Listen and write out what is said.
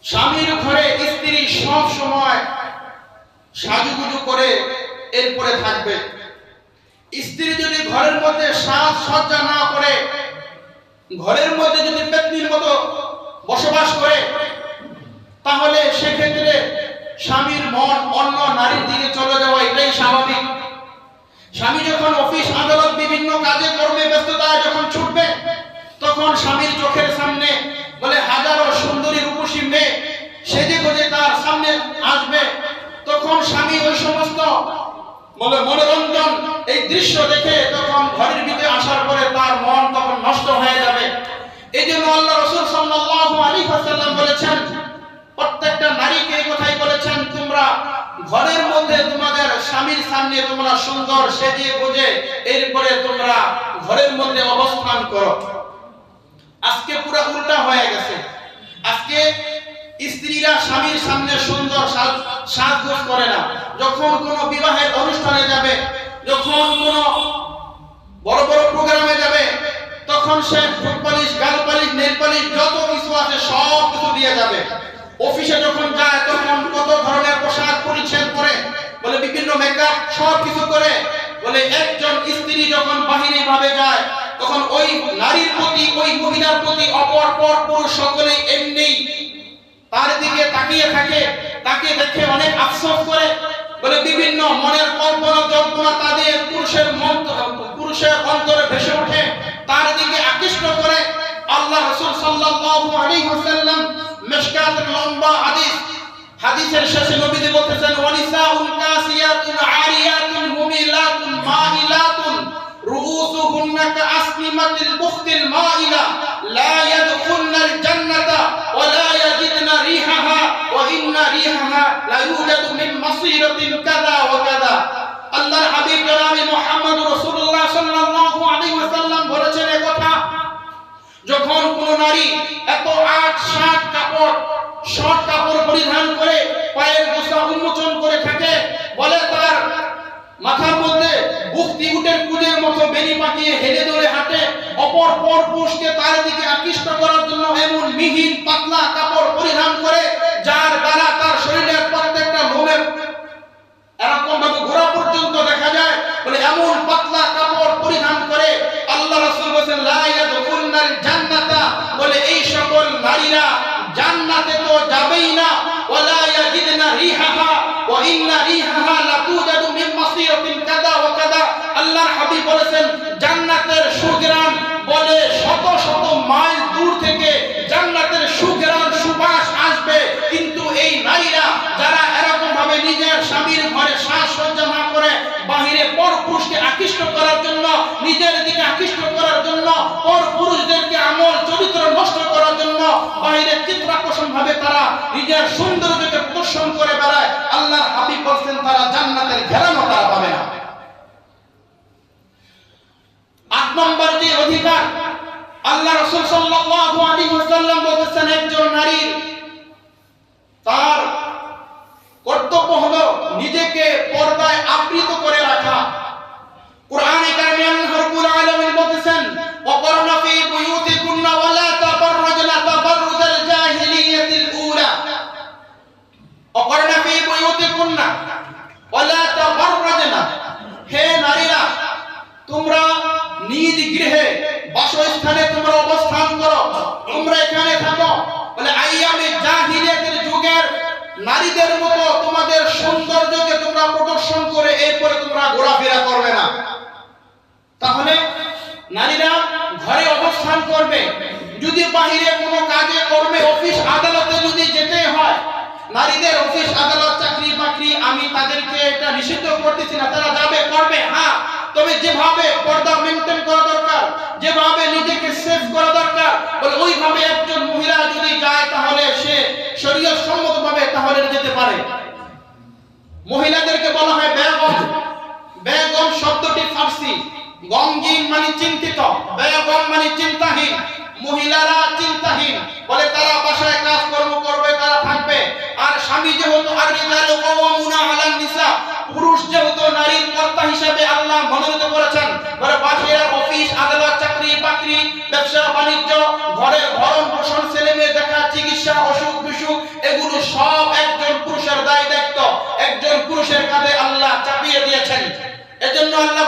স্বামীর ঘরে স্ত্রী সব সময় সাজুগুজু করে এরপরে থাকবে। স্ত্রী যদি ঘরের মধ্যে সাজ সজ্জা না করে, ঘরের মধ্যে যদি পেতনির মতো বসবাস করে, তাহলে সেক্ষেত্রে স্বামীর মন অন্য নারীর দিকে চলে যাওয়া এটাই স্বাভাবিক। স্বামী যখন অফিস আদালত বিভিন্ন কাজে কর্মে ব্যস্ততায় যখন ছুটবে, তখন স্বামীর চোখের সামনে বলে হাজারো সুন্দরী রূপসী মেয়ে সেজে গুজে তার সামনে আসবে, তখন স্বামী ওই সমস্ত মনোরঞ্জন এই দৃশ্য দেখে তখন ঘরের ভিতরে আসার পরে তার মন তখন নষ্ট হয়ে যাবে। এই জন্য আল্লাহ রাসূল সাল্লাল্লাহু আলাইহি ওয়াসাল্লাম বলেছেন, প্রত্যেকটা নারীকে এই কথাই বলেছেন, তোমরা ঘরের মধ্যে তোমাদের স্বামীর সামনে তোমরা সুন্দর সেজে গুজে এরপরে তোমরা ঘরের মধ্যে অবস্থান করো। আজকে পুরো উল্টা হয়ে গেছে। আজকে স্ত্রীরা স্বামীর সামনে সুন্দর সাজগোজ করে না। যখন কোনো বিবাহের অনুষ্ঠানে যাবে, যখন কোনো বড় বড় প্রোগ্রামে যাবে, তখন সে ঠোঁট পালিশ, গাল পালিশ, নেল পালিশ যত কিছু আছে সব কিছু দিয়ে যাবে। অফিসে যখন যায় তখন কত ধরনের পোশাক পরিচ্ছদ পরে, বলে বিভিন্ন মেকআপ সব কিছু করে, বলে একজন স্ত্রী যখন বাহিরে ভাবে যায় তখন ওই নারীর প্রতি, ওই মহিলার প্রতি অপর পর পুরুষ সকলে এমনি তার দিকে তাকিয়ে থাকে। তাকে দেখে অনেক আফসোস করে, বলে বিভিন্ন মনের কল্পনা জল্পনা তাদের পুরুষের অন্তরে ভেসে ওঠে, তার দিকে আকৃষ্ট করে। আল্লাহ রাসূল সাল্লাল্লাহু আলাইহি ওয়াসাল্লাম মিশকাতের লম্বা হাদিসের শেষে নবীজি বলতেছেন, ওয়ানিসাউল কাসিয়াতুন আরিয়াতুন মুমিলাতুন মাইলাতুন রুউসুহুন্না কাআসনিমাতিল বুখতিল মাইলা লা ইয়াদখুলনাল জান্নাতা ওয়া লা ইয়াজিদনা রিহাহা ওয়া ইন্না রিহাহা লা ইউজাদু মিন মাসিরাতিন কাযা ওয়া কাযা। আল্লাহর হাবিব জনাব মুহাম্মদ রাসূলুল্লাহ সাল্লাল্লাহু আলাইহি ওয়াসাল্লাম বলেছেন এই কথা, যখন কোন নারী এত শর্ট কাপড় পরিধান করে পায়ের গোছা উন্মোচন করে থাকে, বলে তার মাথার মধ্যে বুকটি উটের কুলের মতো বেনি পাকিয়ে হেলে ধরে হাঁটে, অপর পর পুরুষকে তার দিকে আকৃষ্ট করার জন্য এমন মিহিন পাতলা কাপড় পরিধান করে যার দ্বারা তার শরীরের প্রত্যেকটা লোমের এরকম ভাবে গোড়া পর্যন্ত দেখা যায়, বলে এমন পাতলা কাপড় পরিধান করে। আল্লাহ রাসূল বলেন, লা ইয়াদখুলনাল জান্নাতা, বলে এই সকল নারীরা জান্নাতে তো যাবেই না, ওয়ালা ইয়াজিদনা রিহাহা ওয়া ইন্না রিহাহা লাতুজাদু মিন মাসিরাতিন কাযা ওয়া কাযা। আল্লাহর হাবিব বলেছেন, জান্নাতের সুঘ্রাণ বলে শত শত মাইল দূর থেকে জান্নাতের সুঘ্রাণ সুবাস আসবে, কিন্তু এই নারীরা যারা এরকম ভাবে নিজের স্বামীর ঘরে সাজসজ্জা না করে বাহিরে পর পুরুষকে আকৃষ্ট করার জন্য, নিজের দিকে আকৃষ্ট করার জন্য, পর পুরুষদেরকে আমল চরিত্র নষ্ট করার জন্য বাহিরে চিত্রাকর্ষণ ভাবে তারা নিজের সৌন্দর্যকে প্রদর্শন করে বেড়ায়, আল্লাহর হাবিব বলেন তারা জান্নাতের ঘেরানো তারা পাবে না। ৮ নম্বর যে অধিকার আল্লাহ রাসূল সাল্লাল্লাহু আলাইহি ওয়াসাল্লাম বলেছেন, একজন নারীর তার কর্তব্য হলো নিজেকে পর্দায় আবৃত করে রাখা। কুরআনে কারিমে আল্লাহ রাব্বুল আলামিন বলেছেন, ওয়াকরনা ফি বুয়ুতিকুন্না ওয়া লা তাবাররাজনা তাবাররুজাল জাহিলিয়াতিল উলা। ওয়াকরনা ফি বুয়ুতিকুন্না ওয়া লা তাবাররাজনা, হে নারীরা তোমরা নিজ গৃহে বাসস্থানে তোমরা অবস্থান করো, তোমরা এখানে থাকো, বলে আইয়ামে জাহিলিয়াতের যুগের নারীদের মতো তোমাদের সৌন্দর্যকে তোমরা প্রদর্শন করে এরপরে তোমরা ঘোরাফেরা করবে না। তাহলে নারীরা ঘরে অবস্থান করবে, যদি বাহিরে কোনো কাজে কর্মে অফিস আদালতে যদি যেতে হয়, নারীদের অফিস আদালত চাকরি বাকরি আমি তাদেরকে এটা নিষিদ্ধ করতেছি না, তারা যাবে করবে, হ্যাঁ, তবে যেভাবে পর্দা মেইনটেইন করা দরকার, যেভাবে নিজেকে সেভ করা দরকার, বলে ওইভাবে একজন মহিলা যদি যায় তাহলে সে শরীয়ত সম্মতভাবে তাহলে যেতে পারে। মহিলাদেরকে বলা হয় বেগম। বেগম শব্দটি ফার্সি, গমগিন মানে চিন্তিত, বেগম মানে চিন্তাহীন। মহিলারা চিন্তাহীন, বলে তারা বাসায় কাজ কর্ম করবে, তারা থাকবে। আর স্বামী যেহেতু আর-রিজালু কাওয়ামুনা আলান নিসা, পুরুষ যেহেতু নারীর কর্তা হিসেবে আল্লাহ মনোনীত করেছেন, বলে বাহিরের অফিস আদালত চাকরি বাকরি ব্যবসা বাণিজ্য ঘরের ভরণ পোষণ ছেলে মেয়ে দেখা চিকিৎসা অসুখ বিসুখ এগুলো সব একজন পুরুষের দায় দায়িত্ব একজন পুরুষের কাঁধে আল্লাহ চাপিয়ে দিয়েছেন। এজন্য আল্লাহ